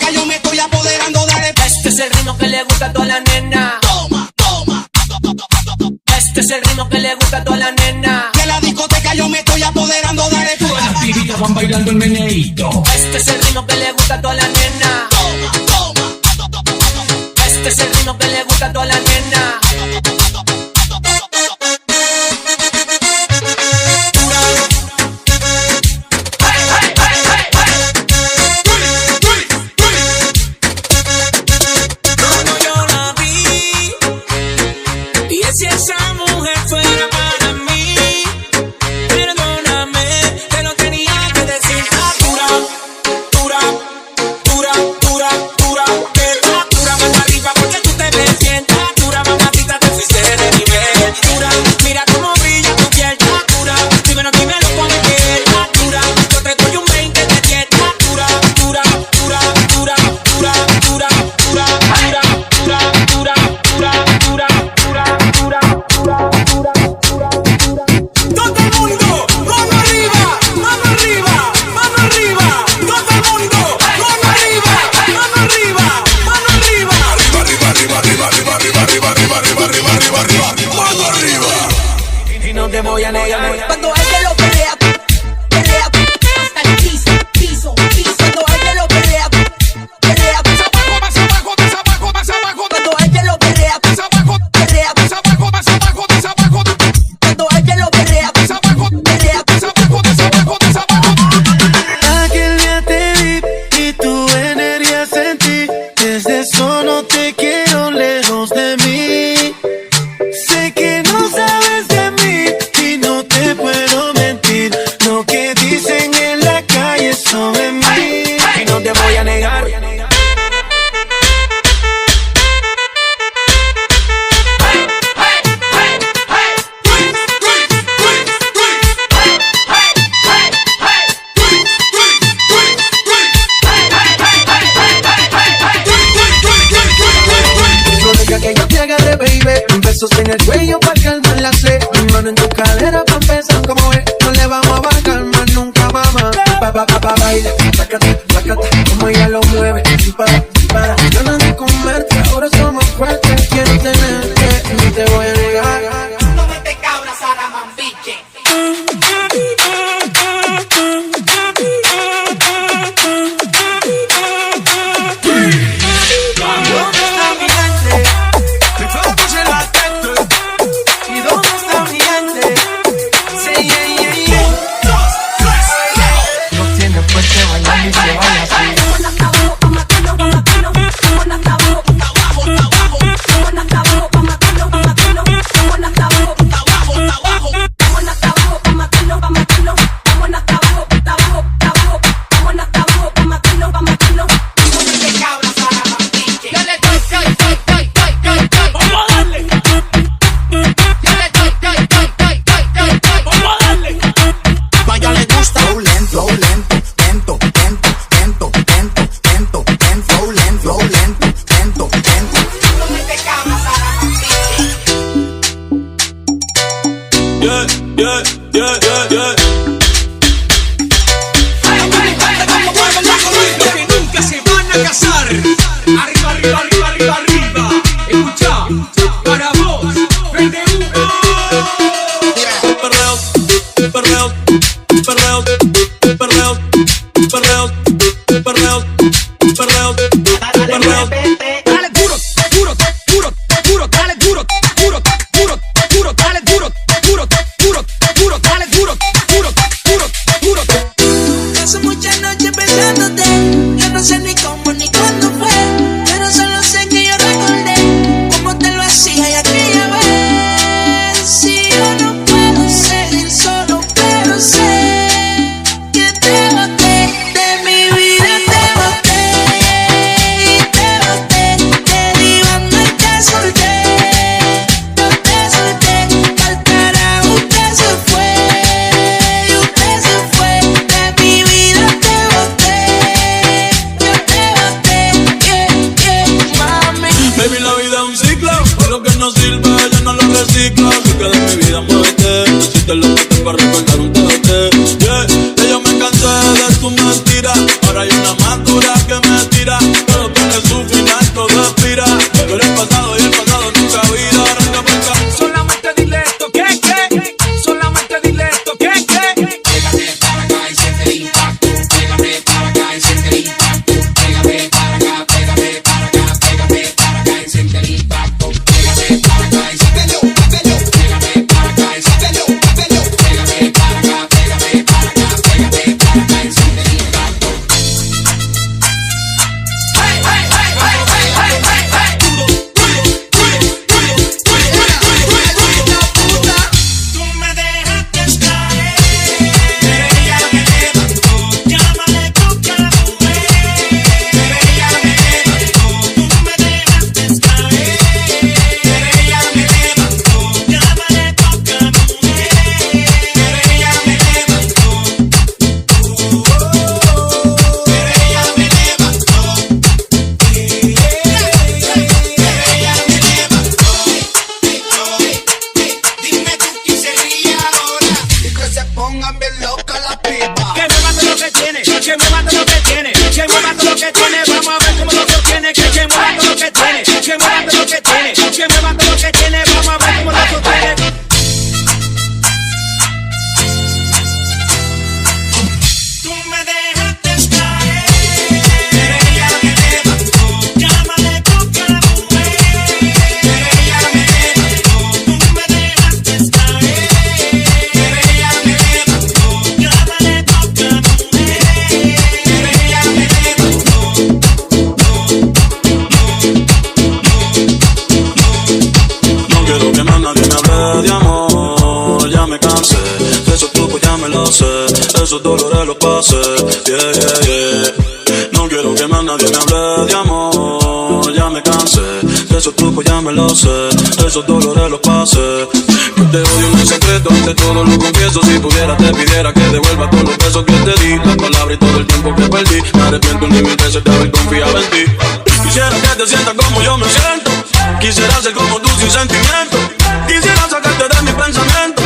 discoteca yo me estoy apoderando, dale. Este es el ritmo que le gusta a toda la nena. Toma, toma. Este es el ritmo que le gusta a toda la nena. De la discoteca yo me estoy apoderando, dale. Todas las pibitas van bailando el meneíto. Este es el ritmo que le gusta a toda la nena. Toma, toma. Este es el ritmo que le gusta a toda la nena. Si esa mujer fuera para mí, perdóname, te lo tenía que decir. Dura, dura, dura, dura, dura, dura, más arriba porque tú te ves bien. Dura, mamacita, te fuiste de nivel. Dura, mira cómo brilla tu piel. Dura, dímelo con mi piel. Dura, yo te doy un 20 de 10. Dura, dura, dura, dura, dura, dura, dura, dura, dura, dura, dura, dura. Todo el mundo, mano arriba, mano arriba, mano arriba. Todo el mundo, mano arriba, mano arriba, mano arriba. Arriba, arriba, arriba, arriba, arriba, arriba, arriba, arriba, arriba, arriba, arriba, arriba, mano arriba. Y no te voy a negar. Cuando hay que lo pelea, pelea hasta el piso, piso, piso. Cuando hay que lo pelea, pelea Más abajo, más abajo, más abajo. cuando hay que lo pelea, Más abajo, pelea más abajo, más abajo, más abajo. cuando hay que lo pelea, Más abajo, pelea más abajo, más abajo, más abajo. Aquel día te vi y tu energía sentí. Desde eso no te quiero lejos de mí. Sé que no sabes de mí y no te puedo mentir. Lo que dicen en la calle sobre mí. Y no te voy a negar. No deja que yo te agarre, baby. Besos en el cuello pa' calmar la sed. Mi mano en tu cadera pa' empezar como es. No le vamos a bajar más nunca, mamá. Baila, sácate, sácate. Como ella lo mueve, sin parar, sin parar. Ganas de comerte, ahora somos fuertes. Quiero tenerte, no te voy a negar. No me te cabras a la mambiche. ¿Dónde está mi gente? Mi fuego se la tento. ¿Y dónde está mi gente? Sí, yeah, yeah, yeah. 1, 2, 3. No tiene pues que bailar ni se baila así. Vaya le gusta. Flow lento, lento, lento, lento, lento, lento, lento, lento, flow lento, flow lento, lento, lento. No me te cabras a la mambiche. Yeah, yeah, yeah, yeah, yeah. Los que nunca se van a casar. Arriba, arriba, arriba, arriba, arriba. Escucha, para vos, frente uno. Perreo, perreo, perreo, perreo, perreo, perreo, perreo, perreo. Dale duro, duro, duro, duro, dale duro, duro, duro, duro, dale duro, duro, duro, duro, dale duro, duro, duro, duro. Paso muchas noches pensándote. Yo no sé ni cómo ni cuándo fue, pero solo sé que yo recordé cómo te lo hacía y aquella vez. Si yo no puedo seguir solo, pero sé que te boté de mi vida, te boté y te boté. Te di banda y te solté, yo te solté. Pa'l carajo usted se fue y usted se fue de mi vida, te boté, yo te boté, yeah, mami. Baby, la vida es un ciclo, lo que no sirve yo no lo reciclo. Así que de mi vida muévete, no hiciste lo que tengo a recordar un TBT. Yeah, ya yo me cansé de tu mentira, ahora hay una más dura que me tira. lo que tiene, vamos a ver cómo lo sostiene. Que mueva todo lo que tiene, que mueva todo lo que tiene, que mueva todo lo que tiene, vamos a ver cómo lo sostiene. Esos dolores los pasé, yeah, yeah, yeah. No quiero que más nadie me hable de amor, ya me cansé. De esos trucos ya me los sé, esos dolores los pasé. Yo te odio en secreto, ante todo lo confieso. Si pudiera te pidiera que devuelva todos los besos que te di, las palabras y todo el tiempo que perdí. Me arrepiento ni mil veces de haber confiado en ti. Quisiera que te sientas como yo me siento, quisiera ser como tú sin sentimiento, quisiera sacarte de mi pensamiento,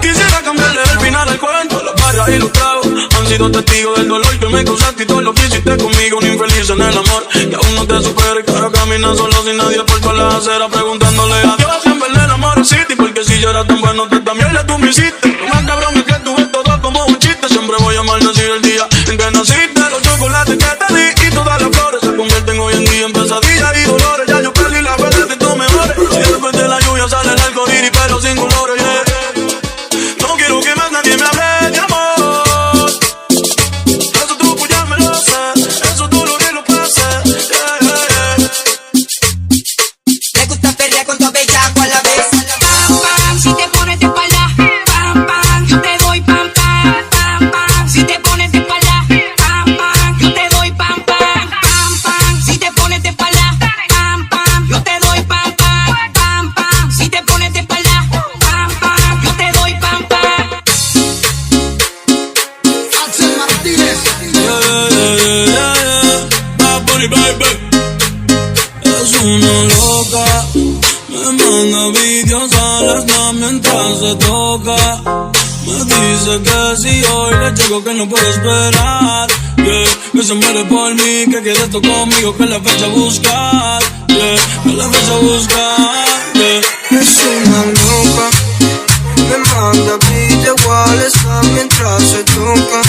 quisiera cambiarle el final al cuento. Las barras y los tragos han sido testigos del dolor que me causaste y todo lo que hiciste conmigo. Un infeliz en el amor que aún no te supera y que ahora caminas solo sin nadie por todas las aceras preguntándole a Dios si en verdad el amor existe. Porque si yo era tan bueno tú también le tú me hiciste. Lo más cabrón es que tú ves todo como un chiste. Siempre voy a maldecir el día en que naciste. Los chocolates que te di y todas las flores se convierten hoy en día en pesadillas y dolores. Ya yo perdí la fe de tus mejores. Si después de la lluvia sale el arcoíris pero sin colores, yeah. No quiero que más nadie me hable de amor. Esos trucos ya me los sé, esos dolores los pasé, yeah, yeah, yeah. Le gusta perrear con tu bellaco a la vez. Pam, pam, si te pones de espalda. Pam, pam, yo te doy pam, pam. Pam, pam, si te pones de espalda. Pam, pam, yo te doy pam, pam. Pam, pam, si te pones de espalda. Pam, pam, yo te doy pam, pam. Pam, pam, si te pones de espalda. Pam, pam, yo te doy pam, pam. Axel Martínez. Bad Bunny, baby. Es una loca, me manda videos a las manos mientras se toca. Me dice que si hoy le llego que no puedo esperar, yeah. Que se muere por mí, que quiere esto conmigo, que la fecha a buscar, yeah. Que la fecha a buscar, yeah. Es una loca, me manda videos mientras se toca.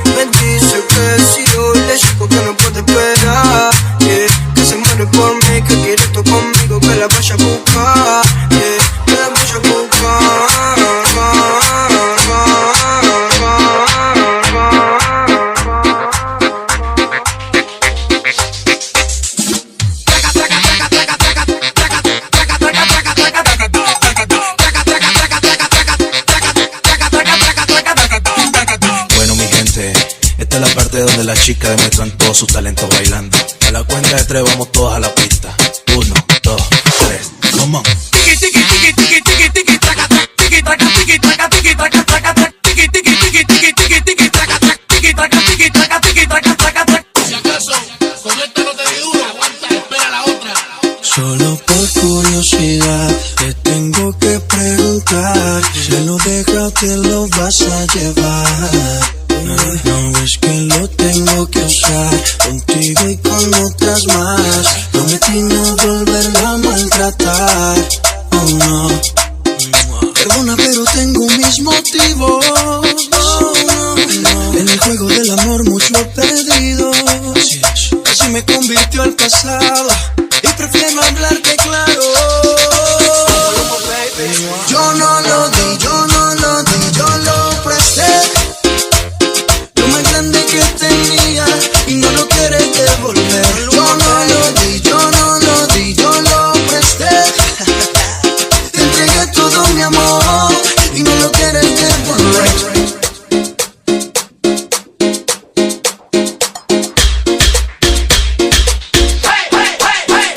Me dice que si hoy le chico que no puede esperar, yeah. Que se muere por mí, que quiere esto conmigo, que la vaya a buscar, yeah. Que la vaya a buscar. Bueno, mi gente, esta es la parte donde las chicas demuestran todos sus talentos bailando. A la cuenta de 3 vamos todos a la pista. 1, 2, 3, come on. Si acaso, con esta no te di duro, aguanta, espera la otra. Solo por curiosidad te tengo que preguntar, ¿se lo deja o te lo vas a llevar? No ves que lo tengo que usar contigo y con otras más. Prometí no volverla a maltratar. Oh no, perdona pero tengo mis motivos. Oh, no. En el juego del amor mucho he perdido. Así me convirtió al pasado y prefiero hablarte claro. Yo no lo di, yo no lo di, yo lo presté. Lo más grande que tenía y no lo quieres devolver. Yo no lo di, yo no lo di, yo lo presté. Te entregué todo mi amor y no lo quieres devolver. Hey, hey, hey, hey,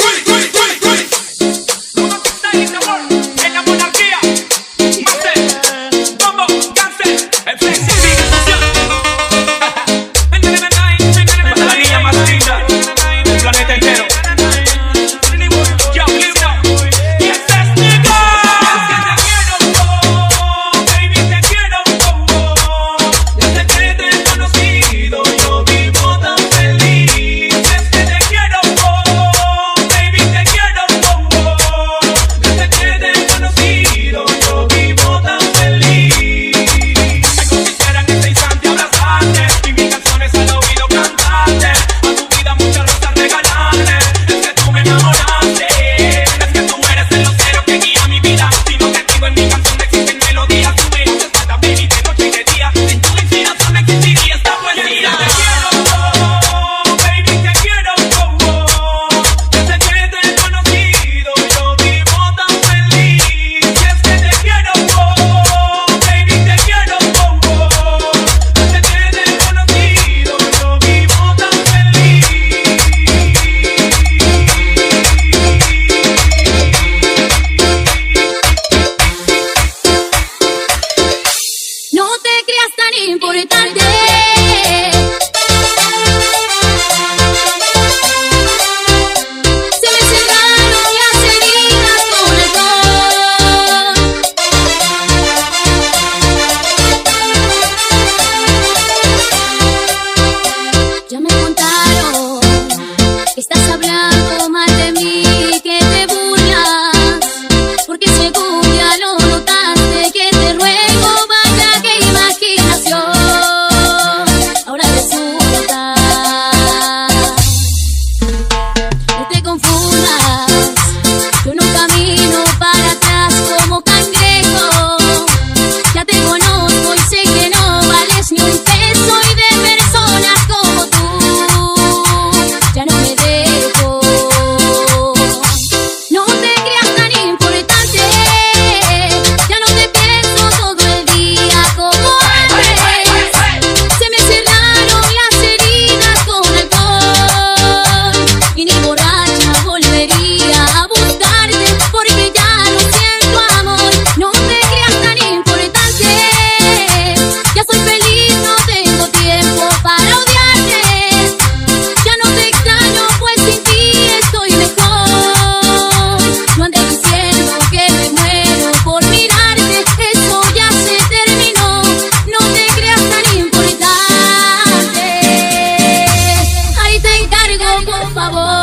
Estás hablando mal de mí, que te burlas, porque según ya lo notaste, que te ruego, vaya que imaginación. Ahora resulta, no te confundas, yo no camino para atrás como cangrejo. Ya te conozco y sé que no vales ni un peso, y de personas como tú ya no me dejo. No te creas tan importante, ya no te pienso todo el día como antes. Se me cerraron las heridas con alcohol, y ni borracha volvería a buscarte, porque ya no siento amor. No te creas tan importante, ya soy feliz, no tengo tiempo para odiarte. Ya no te extraño, pues sin ti estoy mejor. No andes diciendo que me muero por mirarte, eso ya se terminó. No te creas tan importante, ahí te encargo, por favor.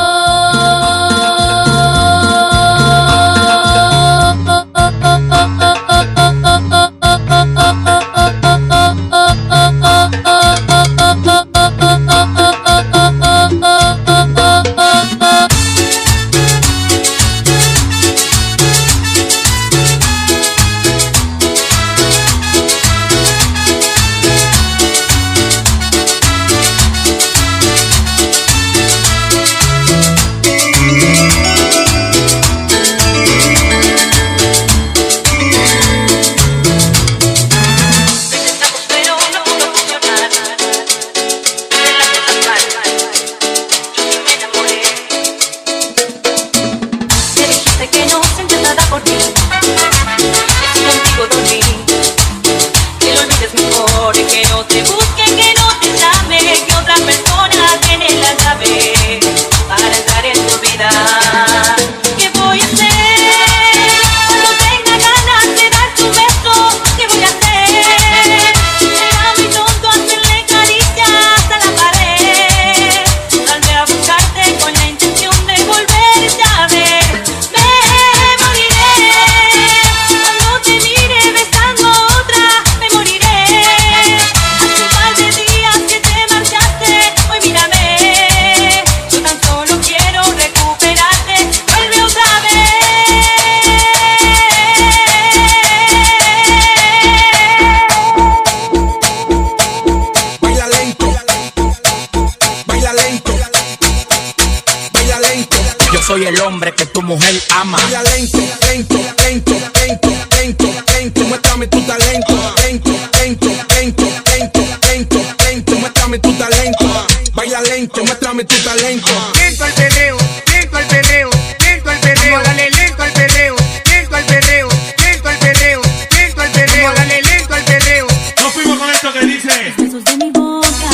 Soy el hombre que tu mujer ama. Baila lento, lento, lento, lento, lento, lento. Muéstrame tu talento. Lento, lento, lento, lento, lento, lento. Muéstrame tu talento. Baila lento, muéstrame tu talento. Lento al perreo, lento al perreo, lento al perreo. Dale lento al perreo, lento al perreo, lento al perreo, lento al perreo. Dale lento al perreo. Nos fuimos con esto que dice. Besos de mi boca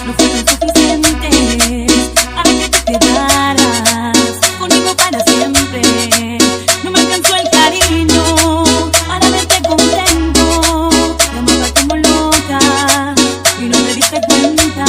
no fueron suficientes para que te quedaras conmigo para siempre. No me alcanzó el cariño para verte contento. Te amaba como loca y no te diste cuenta.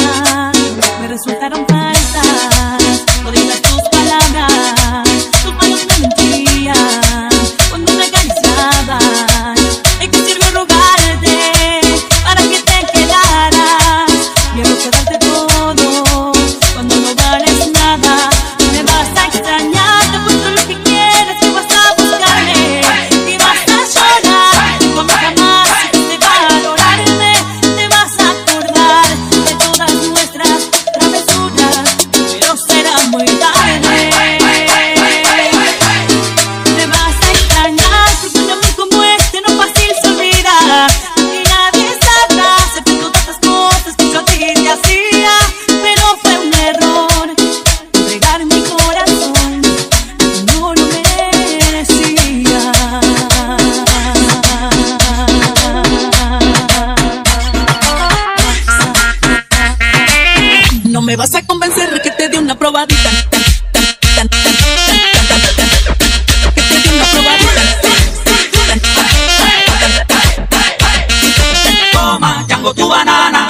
Me resultaron falsas toditas tus palabras. Tus manos me mentían cuando me acariciabas. ¿De qué sirvió rogarte para que te quedaras? Quiero quedarte todo cuando no vales nada. Me vas a extrañar, te apuesto lo que quieres, que vas a buscarme y vas a llorar. Como jamás te valorarme, te vas a acordar de todas nuestras travesuras, pero será muy tarde. Me vas a extrañar, porque un amor como este no fácil se olvida, y nadie sabrá hacer todas las cosas que yo a ti te hacía. Pero fue un error entregar mi corazón, no lo merecía. No me vas a convencer que te dé una probadita. Que te dé una probadita. Toma, chango, tu banana.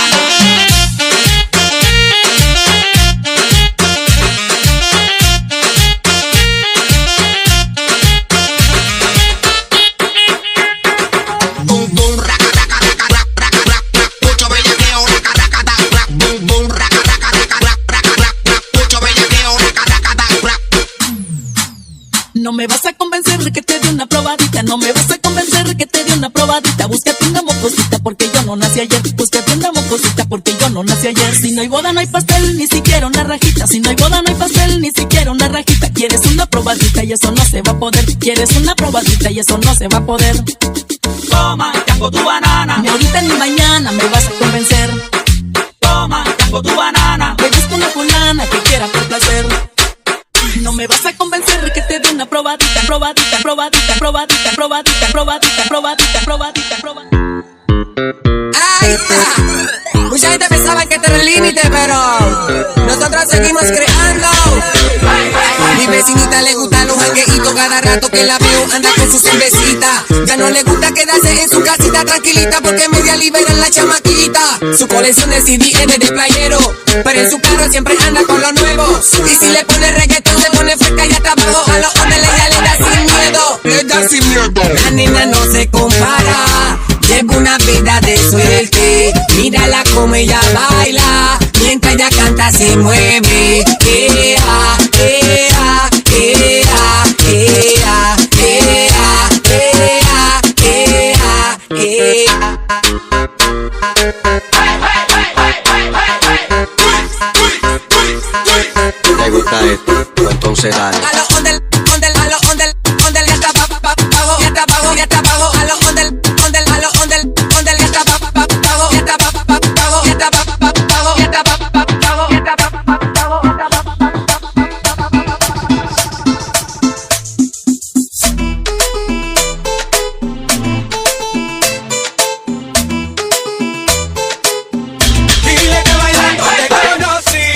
me vas a convencer de que te dé una probadita. No me vas a convencer de que te dé una probadita. Búscate una mocosita porque yo no nací ayer. Búscate una mocosita porque yo no nací ayer. Si no hay boda no hay pastel, ni siquiera una rajita. Si no hay boda no hay pastel, ni siquiera una rajita. Quieres una probadita y eso no se va a poder. Quieres una probadita y eso no se va a poder. Toma, tengo tu banana. Ni ahorita ni mañana me vas a convencer. Toma, tengo tu banana. Me gusta una fulana que quiera por placer. No me vas a convencer de que te dé una probadita, probadita, probadita, probadita, probadita, probadita, probadita, probadita, probadita. Ay, mucha gente pensaba que este era el límite, pero nosotros seguimos creando. Mi vecinita le gustan los jangueitos, cada rato que la veo anda con su cervecita. Ya no le gusta quedarse en su casita tranquilita porque media libera la chamaquita. Su colección de CD es de playero, pero en su carro siempre anda con los nuevos. Y si le pone reggaetón se pone fresca y hasta abajo. A los hombres ella le da sin miedo. Le da sin miedo. La nena no se compara, lleva una vida de suerte. Mírala como ella baila, mientras ella canta se mueve. Ea, ea, ea, ea, ea, ea, ea, ea. ¿Te gusta esto? Pues entonces dale. A los ondel, a los ondel, ondel, ya está abajo, ya está abajo, ya está abajo. A los ondel, a los ondel, ya está abajo, ya está abajo, ya está abajo, ya está abajo, ya está abajo. Dile que bailando te conocí.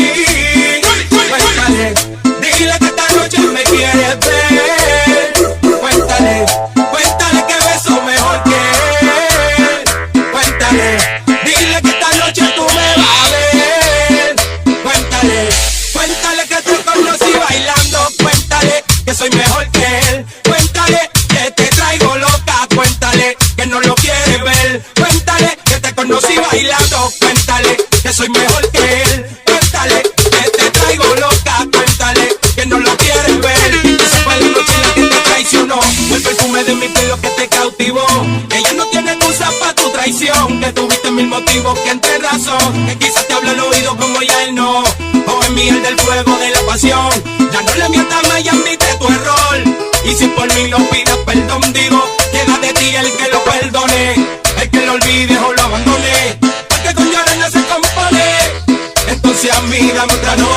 Cuéntale, dile que esta noche me quieres ver. Cuéntale, cuéntale que beso mejor que él. Cuéntale, dile que esta noche tú me vas a ver. Cuéntale, cuéntale que te conocí bailando. Cuéntale que soy mejor que él. Cuéntale que te traigo loca. Cuéntale que no lo quieres ver. Cuéntale que te conocí bailando. Cuéntale que soy mejor que él. Cuéntale que te traigo loca. Cuéntale que no lo quieres ver. Esa fue la noche en la que te traicionó. El perfume de mi pelo que te cautivó. Ella no tiene excusa para tu traición. Que tuviste mil motivos que entre razón. Que quizás te habla al oído como ya él no. O en miel del fuego de la pasión. Ya no le mientas más y admite tu error. Y si por mí no pidas perdón, digo, queda de ti el que lo perdone. El que lo olvide o lo abandone. Porque con llorar no se compone. Entonces a mí dame otra noche.